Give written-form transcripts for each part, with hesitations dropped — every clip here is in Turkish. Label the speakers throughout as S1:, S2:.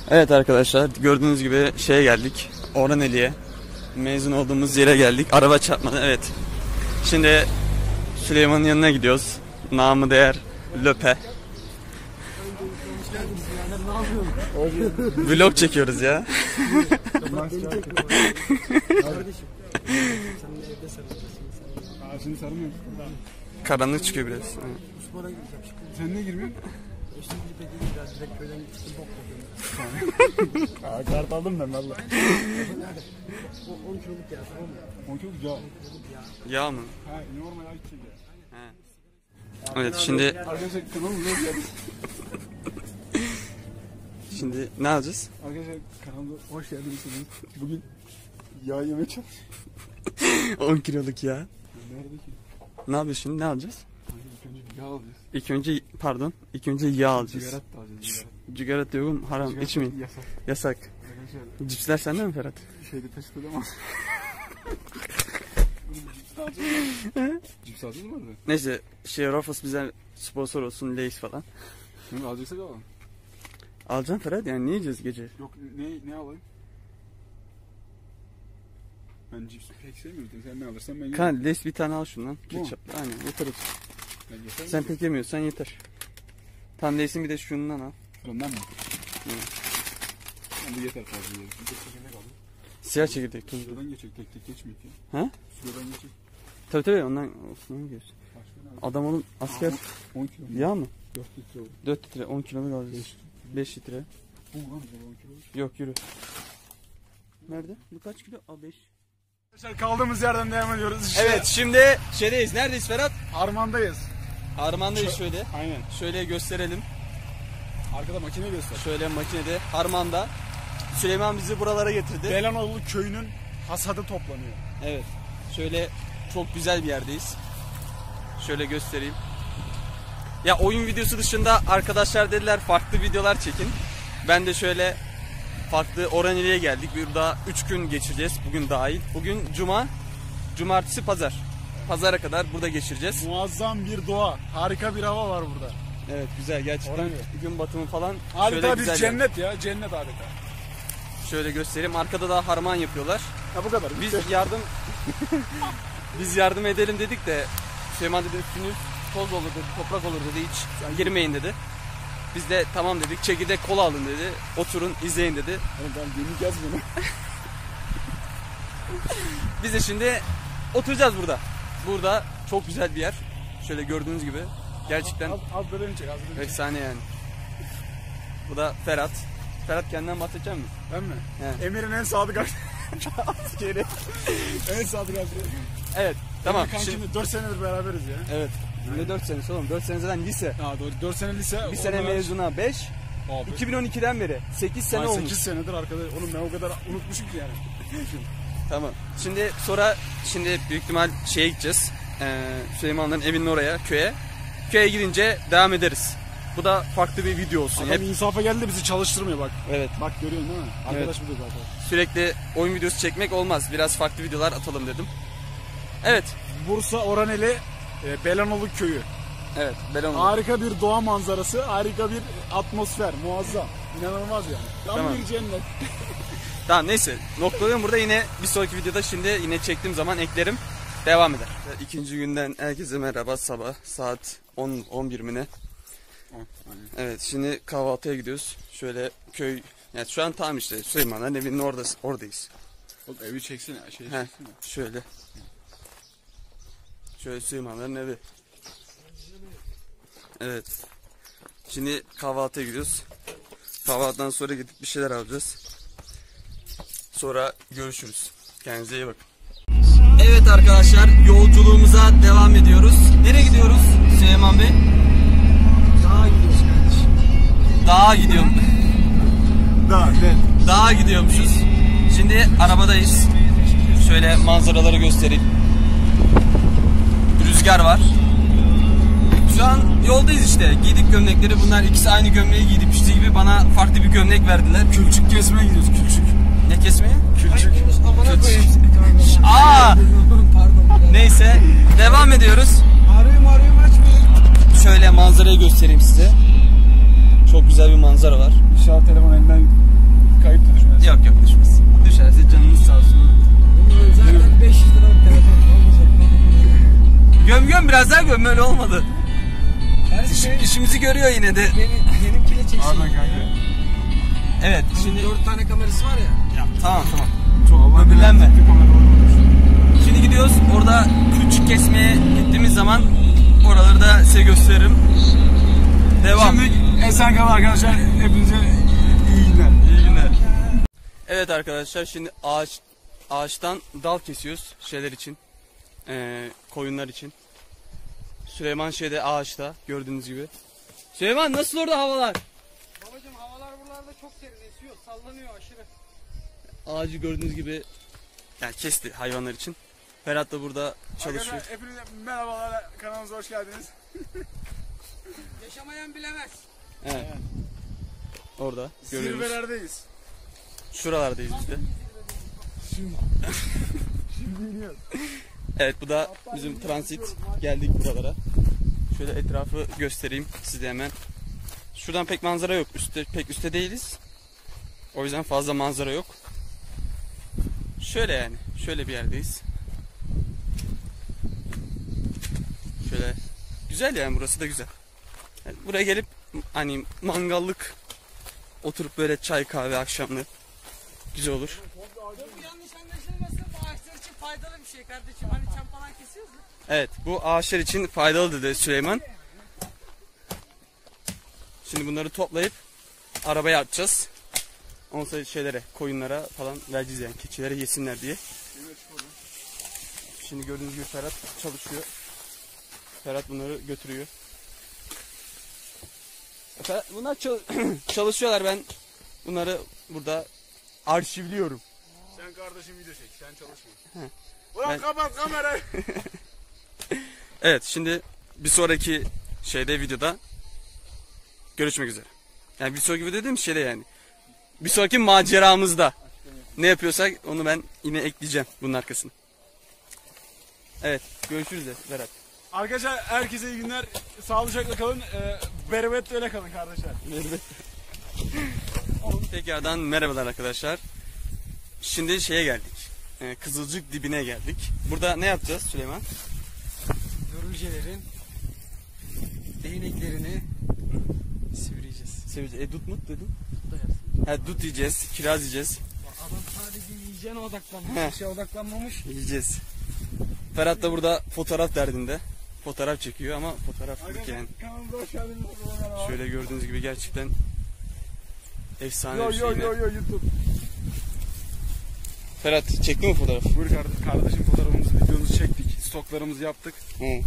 S1: Evet arkadaşlar, gördüğünüz gibi şeye geldik. Orhaneli'ye. Mezun olduğumuz yere geldik. Araba çarpmadı, evet. Şimdi Süleyman'ın yanına gidiyoruz. Namı değer Löpe. Vlog çekiyoruz ya. Karanlık çıkıyor biraz.
S2: Sen ne girmiyorsun? Kart aldım ben valla. 10 kiloluk yağ, tamam mı? 10 kiloluk yağ.
S1: Yağ mı?
S2: Ha, normal yağ içinde.
S1: Evet, şimdi...
S2: Arkadaşlar kanalımıza hoş geldiniz.
S1: Şimdi ne alacağız?
S2: Arkadaşlar kanalımıza hoş geldiniz. Bugün yağ yemeye çalışıyoruz.
S1: 10 kiloluk yağ.
S2: Nerede ki?
S1: Ne yapıyoruz şimdi? Ne alacağız?
S2: İlk önce yağ alacağız.
S1: İlk önce yağ alacağız.
S2: Cigaret de alacağız.
S1: Cigaret diyorum, haram, içmeyin.
S2: Yasak.
S1: Yasak.
S2: Arkadaşlar
S1: Cipsler sende mi Ferhat?
S2: şeyde taşıdı ama. Cips alacağız mı orada?
S1: Neyse, Ruffles bize sponsor olsun, Lay's falan.
S2: Şimdi alacaksak alalım.
S1: Alacaksın Ferhat, yani ne yiyeceğiz gece?
S2: Yok, ne alayım? Ben cips pek sevmiyorum. Sen ne alırsan ben yerim.
S1: Kan, Lay's bir tane al şundan. Ketçaplı, aynen, yeter olsun. Sen pek yemiyorsan yeter. Tam Lay's'in bir de şundan al.
S2: Ondan mı? Bu yeter fazla yerim. Bir de çekirdek alayım.
S1: Siyah çekirdek, tuzlu.
S2: Şuradan geçecek, tek geçmek ya.
S1: Ha?
S2: Şuradan geçecek.
S1: Tabii ondan olsun, diyorsun. Adam oğlum asker.
S2: 10 kilo.
S1: Yağ mı?
S2: 4 litre olur.
S1: 4 litre, 10 kiloluk alacağız. 5 litre.
S2: Bu lan 10 kilo.
S1: Yok, yürü. Nerede? Bu kaç kilo? Aa, 5.
S2: Arkadaşlar kaldığımız yerden devam ediyoruz. İşte
S1: Evet, şimdi şeydeyiz. Neredeyiz Ferhat?
S2: Harman'dayız.
S1: Harman'dayız şöyle.
S2: Aynen.
S1: Şöyle gösterelim.
S2: Arkada makine göster.
S1: Şöyle makinede, Harman'da. Süleyman bizi buralara getirdi.
S2: Belanoğlu köyünün hasadı toplanıyor.
S1: Evet. Şöyle çok güzel bir yerdeyiz. Şöyle göstereyim. Ya oyun videosu dışında arkadaşlar dediler farklı videolar çekin. Ben de şöyle farklı Orhaneli'ye geldik. Burada 3 gün geçireceğiz. Bugün dahil. Bugün cuma, cumartesi, pazar. Pazara kadar burada geçireceğiz.
S2: Muazzam bir doğa. Harika bir hava var burada.
S1: Evet, güzel gerçekten.
S2: Orhaneli.
S1: Gün batımı falan.
S2: Adeta bir
S1: güzel
S2: cennet ya. Cennet adeta.
S1: Şöyle göstereyim. Arkada da harman yapıyorlar.
S2: Ya bu kadar.
S1: Biz yardım edelim dedik de Süleyman dedi üstünüz toz olur dedi, toprak olur dedi, hiç girmeyin dedi. Biz de tamam dedik, çekirdek kola alın dedi, oturun izleyin dedi.
S2: Oğlum ben deneyeceğiz bunu.
S1: Biz de şimdi oturacağız burada. Burada çok güzel bir yer. Şöyle gördüğünüz gibi gerçekten
S2: Az bölüm çek, az bölüm çek.
S1: efsane yani. Bu da Ferhat. Ferhat kendinden bahsedecek misin?
S2: Ben mi?
S1: He.
S2: Emir'in en sadık askeri. En sadık askeri.
S1: Evet, tamam.
S2: Şimdi 4 senedir beraberiz ya.
S1: Evet. Ne 4 senesi oğlum? 4 sene zaten lise.
S2: Ha doğru. 4 sene lise.
S1: Bir sene mezuna 5.
S2: Abi.
S1: 2012'den beri 8 sene olmuş.
S2: 8 senedir arkadaş. Oğlum ben o kadar unutmuşum ki yani.
S1: Tamam. Şimdi büyük ihtimal şeye gideceğiz. Süleyman'ın evinin oraya, köye. Köye gidince devam ederiz. Bu da farklı bir video olsun.
S2: Adam insafa geldi de bizi çalıştırmıyor bak.
S1: Evet.
S2: Bak görüyorsun değil mi? Arkadaş
S1: Evet.
S2: bu da zaten.
S1: Sürekli oyun videosu çekmek olmaz. Biraz farklı videolar atalım dedim. Evet.
S2: Bursa Orhaneli Belanoğlu köyü.
S1: Evet.
S2: Harika bir doğa manzarası, harika bir atmosfer, muazzam. İnanılmaz yani. Tam
S1: Tamam.
S2: bir cennet.
S1: Tamam, neyse. Noktalıyorum burada, yine bir sonraki videoda şimdi yine çektiğim zaman eklerim. Devam eder. İkinci günden herkese merhaba. Sabah saat 10-11 mi ne? Evet, şimdi kahvaltıya gidiyoruz. Şöyle köy, yani şu an tam işte Süleyman'ın evinin oradayız.
S2: Oğlum evi çeksene,
S1: Şöyle. Şöyle Süleyman'ın evi. Evet. Şimdi kahvaltıya gidiyoruz. Kahvaltıdan sonra gidip bir şeyler alacağız. Sonra görüşürüz. Kendinize iyi bakın. Evet arkadaşlar, yolculuğumuza devam ediyoruz. Nereye gidiyoruz Süleyman Bey?
S3: Dağa gidiyoruz kardeşim.
S1: Dağa gidiyorum. Dağa gidiyormuşuz. Şimdi arabadayız. Şöyle manzaraları göstereyim. Rüzgar var. Şu an yoldayız işte. Giydik gömlekleri. Bunlar ikisi aynı gömleği giydi pişti gibi. Bana farklı bir gömlek verdiler.
S2: Külçük kesmeye gidiyoruz, külçük.
S1: Ne kesmeye?
S2: Külçük.
S1: Aa!
S3: Pardon.
S1: Neyse. Devam ediyoruz.
S3: Arıyorum
S1: Şöyle manzarayı göstereyim size. Çok güzel bir manzara var.
S2: İnşallah telefon elinden
S1: göm biraz daha göm, öyle olmadı.
S3: Kardeşim
S1: İşimizi görüyor yine de.
S3: benimkine çeksin.
S2: Pardon kanka.
S1: Evet şimdi
S3: 4 tane kamerası var ya.
S1: tamam.
S2: Çok
S1: böbürlenme. Şimdi gidiyoruz. Orada küçük kesmeye gittiğimiz zaman oraları da size gösteririm. Devam.
S2: Şimdi esen kalın arkadaşlar. Hepinize iyi günler.
S1: İyi günler. Evet arkadaşlar, şimdi ağaçtan dal kesiyoruz şeyler için. Koyunlar için. Süleyman şeyde ağaçta gördüğünüz gibi. Süleyman nasıl orada havalar?
S3: Babacım havalar buralarda çok serin esiyor. Sallanıyor aşırı.
S1: Ağacı gördüğünüz gibi yani kesti hayvanlar için. Ferhat da burada çalışıyor.
S2: Arkadaşlar hepinize merhabalar. Kanalımıza hoş geldiniz.
S3: Yaşamayan bilemez.
S1: Evet. Orada görüyoruz.
S2: Zirvelerdeyiz.
S1: Şuralardayız biz de.
S2: Şimdi iniyoruz.
S1: Evet, bu da bizim transit. Geldik buralara. Şöyle etrafı göstereyim size hemen. Şuradan pek manzara yok. Pek üstte değiliz. O yüzden fazla manzara yok. Şöyle yani. Şöyle bir yerdeyiz. Şöyle. Güzel yani, burası da güzel. Yani buraya gelip hani mangallık oturup böyle çay kahve akşamlı güzel olur.
S3: Bu yanlış anlaşılmasın. Bu ağaçlar için faydalı bir şey kardeşim. Hani çam falan kesiyoruz da.
S1: Evet, bu ağaçlar için faydalı dedi Süleyman. Şimdi bunları toplayıp arabaya atacağız. Ondan sonra şeylere, koyunlara falan vereceğiz yani, keçilere yesinler diye. Şimdi gördüğünüz gibi Ferhat çalışıyor. Ferhat bunları götürüyor. Bunlar çalışıyorlar, ben bunları burada arşivliyorum.
S2: Sen kardeşim video çek. Sen çalışma.
S1: He.
S2: Ulan
S1: Ben-
S2: kapat kamerayı.
S1: Evet, şimdi bir sonraki videoda görüşmek üzere. Yani bir sonraki video dediğim şeyde yani. Bir sonraki maceramızda ne yapıyorsak onu ben yine ekleyeceğim bunun arkasına. Evet, görüşürüz de Berat.
S2: Arkadaşlar herkese iyi günler. Sağlıcakla kalın. Berabet öyle kalın kardeşler.
S1: Tekrardan merhabalar arkadaşlar. Şimdi şeye geldik. Kızılcık dibine geldik. Burada ne yapacağız Süleyman?
S3: Börülcelerin değneklerini sivrileceğiz.
S1: Seveceğiz. Dut mut dedim.
S3: Da yersin.
S1: Dut yiyeceğiz, kiraz yiyeceğiz.
S3: Adam sadece yiyeceğine odaklanmış.
S1: He.
S3: Bir şeye odaklanmamış.
S1: Yiyeceğiz. Ferhat da burada fotoğraf derdinde. Fotoğraf çekiyor ama fotoğraflık yani.
S2: Kanalımıza hoş geldiniz.
S1: Şöyle gördüğünüz gibi gerçekten efsane
S2: Yo
S1: bir şey.
S2: yo
S1: yine.
S2: yo yo YouTube.
S1: Ferhat çekti mi fotoğraf?
S2: Buyur kardeşim, fotoğrafımızı, videomuzu çektik. Stoklarımızı yaptık.
S1: Hı.
S2: Aynen.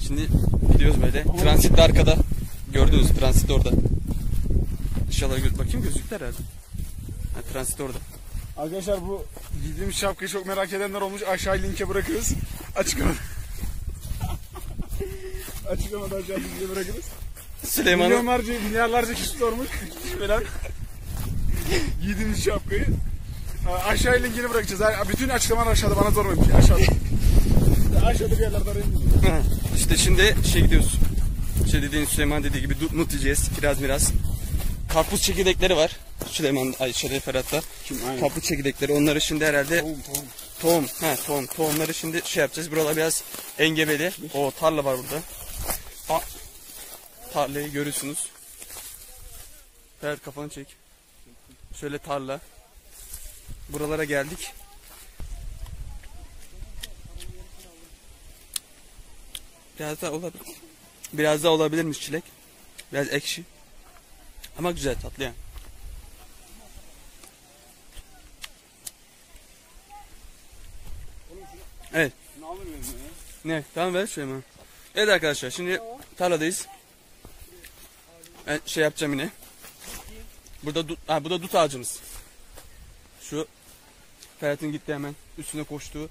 S1: Şimdi gidiyoruz böyle. Transit de arkada. Gördünüz, transit orada. İnşallah bakayım gözlükler herhalde. Transit orada.
S2: Arkadaşlar bu giydiğimiz şapkayı çok merak edenler olmuş. Aşağı linke bırakırız. Açıklamada. Açıklamada aşağı linke bırakırız.
S1: Süleyman'ın
S2: Milyarlarca kişi sormuş. Falan. Giydiğimiz şapkayı. Aşağı linkini bırakacağız. Bütün açıklamalar aşağıda, bana sormayın. Aşağıda. Aşağıda bir yerlerde arayın.
S1: işte şimdi gidiyoruz. Dediğin Süleyman dediği gibi mut yiyeceğiz. Kiraz miraz. Karpuz çekirdekleri var. Süleyman Ferhat'ta. Karpuz çekirdekleri. Onları şimdi herhalde tohum. Tohumları şimdi yapacağız. Buralar biraz engebeli. O tarla var burada. Tarlayı görüyorsunuz. Ferhat kafanı çek. Şöyle tarla. Buralara geldik. Biraz daha olabilirmiş çilek. Biraz ekşi. Ama güzel, tatlı yani. Evet. Ne? Tamam, ver Süleyman. Evet arkadaşlar, şimdi tarladayız. Ben yapacağım yine. Burada bu da dut ağacımız. Şu Ferhat'ın gitti hemen üstüne koştuğu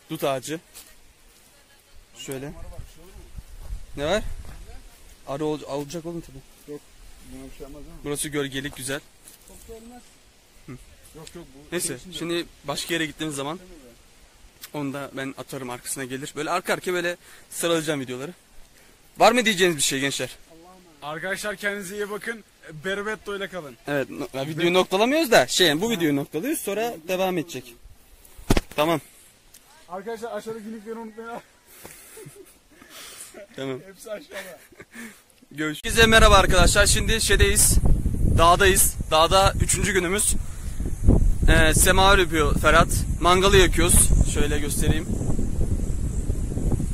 S1: dut ağacı. Şöyle. Ne var? Arı olacak oğlum tabi.
S2: Yok. Buna bir şey olmaz değil mi?
S1: Burası gölgelik, güzel.
S2: Yok bu.
S1: Neyse, şimdi başka yere gittiğimiz zaman onu da ben atarım, arkasına gelir. Böyle arka arkaya böyle sıralayacağım videoları. Var mı diyeceğiniz bir şey gençler?
S2: Arkadaşlar kendinize iyi bakın. Berbetto ile kalın.
S1: Evet, videoyu noktalamıyoruz da bu videoyu noktalıyoruz, sonra devam edecek. Tamam.
S2: Arkadaşlar aşağıdaki linkleri unutmayın.
S1: Tamam.
S2: Hepsi aşağıda.
S1: Görüşürüz. Herkese merhaba arkadaşlar. Şimdi şeydeyiz. Dağdayız. Dağda 3. günümüz. Semaver yapıyor Ferhat. Mangalı yakıyoruz. Şöyle göstereyim.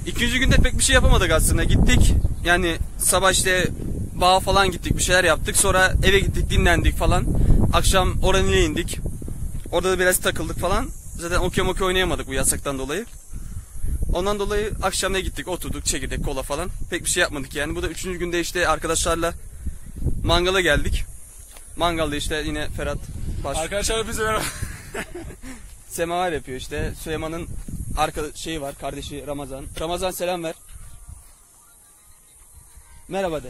S1: 2. günde pek bir şey yapamadık aslında. Gittik. Yani sabah işte bağa falan gittik. Bir şeyler yaptık. Sonra eve gittik, dinlendik falan. Akşam Oranil'e indik. Orada da biraz takıldık falan. Zaten okey oynayamadık bu yasaktan dolayı. Ondan dolayı akşam ne gittik, oturduk, çekirdek, kola falan. Pek bir şey yapmadık yani. Bu da 3. günde işte arkadaşlarla mangala geldik. Mangalda işte yine Ferhat
S2: Arkadaşlar bize merhaba.
S1: semaver yapıyor işte. Süleyman'ın şeyi var, kardeşi Ramazan. Ramazan selam ver. Merhaba de.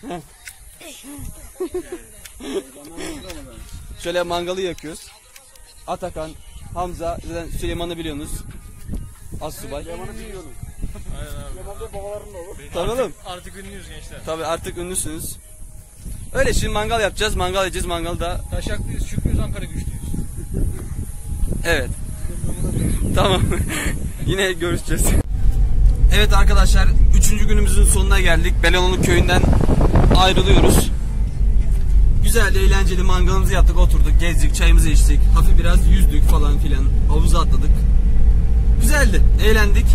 S1: Merhaba. Şöyle mangalı yakıyoruz. Atakan, Hamza, zaten Süleyman'ı biliyorsunuz. Assubay.
S2: Yaman'ı biliyordum.
S4: Aynen abi.
S2: Yaman da babaların oğlu.
S1: Tabii oğlum.
S4: Artık ünlüyüz gençler.
S1: Tabii artık ünlüsünüz. Öyle şimdi mangal yapacağız. Mangal yiyeceğiz. Mangalda
S4: Taşaklıyız, Şükrüyüz, Ankara güçlüyüz.
S1: evet. Tamam. Yine görüşeceğiz. Evet arkadaşlar 3. günümüzün sonuna geldik. Belenolu köyünden ayrılıyoruz. Güzel, eğlenceli mangalımızı yaptık, oturduk, gezdik, çayımızı içtik. Hafif biraz yüzdük falan filan. Havuza atladık. Güzeldi, eğlendik.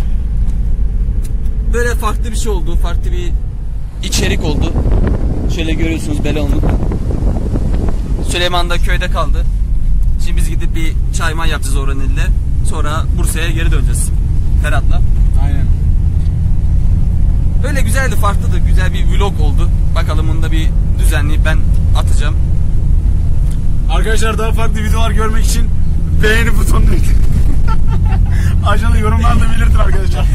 S1: Böyle farklı bir şey oldu, farklı bir içerik oldu. Şöyle görüyorsunuz Belenolu. Süleyman da köyde kaldı. Şimdi biz gidip bir çayman yapacağız Oranil'le. Sonra Bursa'ya geri döneceğiz. Ferhat'la.
S2: Aynen.
S1: Böyle güzeldi, farklıydı. Güzel bir vlog oldu. Bakalım bunu da bir düzenleyip ben atacağım.
S2: Arkadaşlar daha farklı videolar görmek için beğeni butonunu aşağıda yorumlarda belirtin arkadaşlar.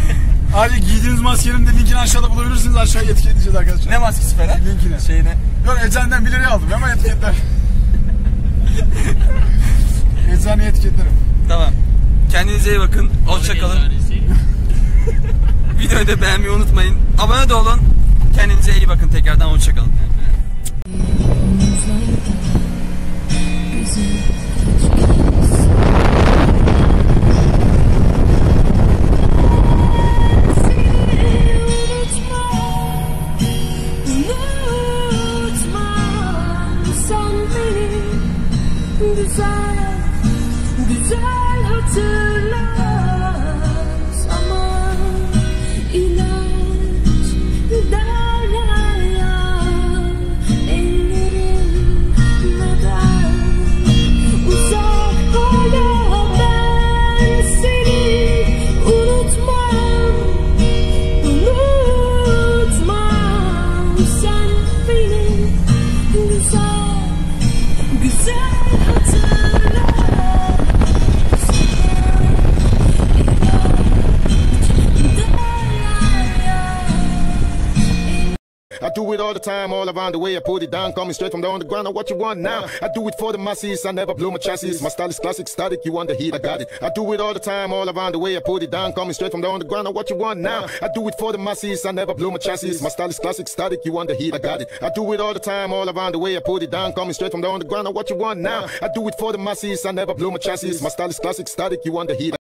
S2: Ayrıca giydiğiniz maskenin de linkini aşağıda bulabilirsiniz. Aşağıya etiketleyeceğiz arkadaşlar.
S1: Ne maskesi Ferhat?
S2: Linkini.
S1: Şeyine.
S2: Yok eczaneden 1 liraya aldım ama etiketler. Eczaneye etiketlerim.
S1: Tamam. Kendinize iyi bakın. Hoşça kalın. Videoyu da beğenmeyi unutmayın. Abone de olun. Kendinize iyi bakın tekrardan. Hoşça kalın.
S5: Güzel, güzel hatırlar ama ilaç derler ya ellerim neden uzak hala ben seni unutmam sen beni güzel güzel
S6: I do it all the time, all around the way. I put it down, coming straight from the underground. Now what you want now? I do it for the masses. I never blow my chances. My style is classic, static. You want the heat? I got it. I do it all the time, all around the way. I put it down, coming straight from the underground. Now what you want now? I do it for the masses. I never blow my chances. My style is classic, static. You want the heat? I got it. I do it all the time, all around the way. I put it down, coming straight from the underground. Now what you want now? I do it for the masses. I never blow my chances. My style is classic, static. You want the heat?